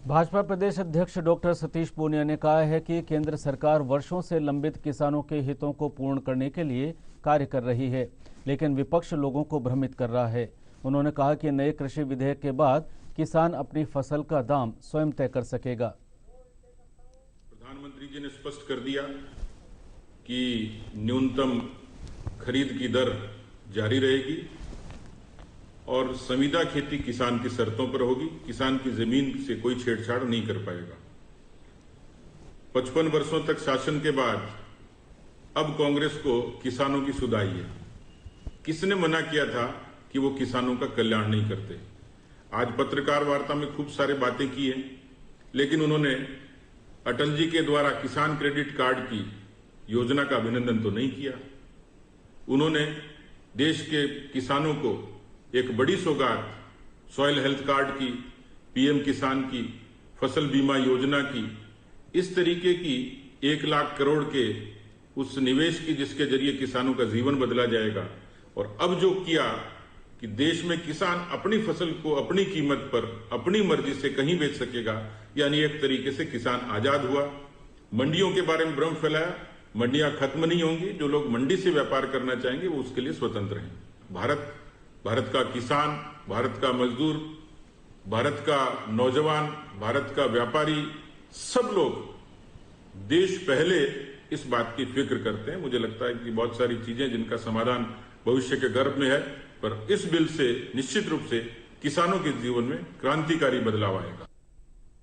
भाजपा प्रदेश अध्यक्ष डॉक्टर सतीश पूनिया ने कहा है कि केंद्र सरकार वर्षों से लंबित किसानों के हितों को पूर्ण करने के लिए कार्य कर रही है, लेकिन विपक्ष लोगों को भ्रमित कर रहा है। उन्होंने कहा कि नए कृषि विधेयक के बाद किसान अपनी फसल का दाम स्वयं तय कर सकेगा। प्रधानमंत्री जी ने स्पष्ट कर दिया कि न्यूनतम खरीद की दर जारी रहेगी और संविदा खेती किसान की शर्तों पर होगी। किसान की जमीन से कोई छेड़छाड़ नहीं कर पाएगा। 55 वर्षों तक शासन के बाद अब कांग्रेस को किसानों की सुध आई है। किसने मना किया था कि वो किसानों का कल्याण नहीं करते? आज पत्रकार वार्ता में खूब सारे बातें की हैं, लेकिन उन्होंने अटल जी के द्वारा किसान क्रेडिट कार्ड की योजना का अभिनंदन तो नहीं किया। उन्होंने देश के किसानों को एक बड़ी सौगात सॉइल हेल्थ कार्ड की, पीएम किसान की, फसल बीमा योजना की, इस तरीके की 1 लाख करोड़ के उस निवेश की जिसके जरिए किसानों का जीवन बदला जाएगा। और अब जो किया कि देश में किसान अपनी फसल को अपनी कीमत पर अपनी मर्जी से कहीं बेच सकेगा, यानी एक तरीके से किसान आजाद हुआ। मंडियों के बारे में भ्रम फैलाया, मंडियां खत्म नहीं होंगी। जो लोग मंडी से व्यापार करना चाहेंगे वो उसके लिए स्वतंत्र हैं। भारत का किसान, भारत का मजदूर, भारत का नौजवान, भारत का व्यापारी, सब लोग देश पहले इस बात की फिक्र करते हैं। मुझे लगता है कि बहुत सारी चीजें जिनका समाधान भविष्य के गर्भ में है, पर इस बिल से निश्चित रूप से किसानों के जीवन में क्रांतिकारी बदलाव आएगा।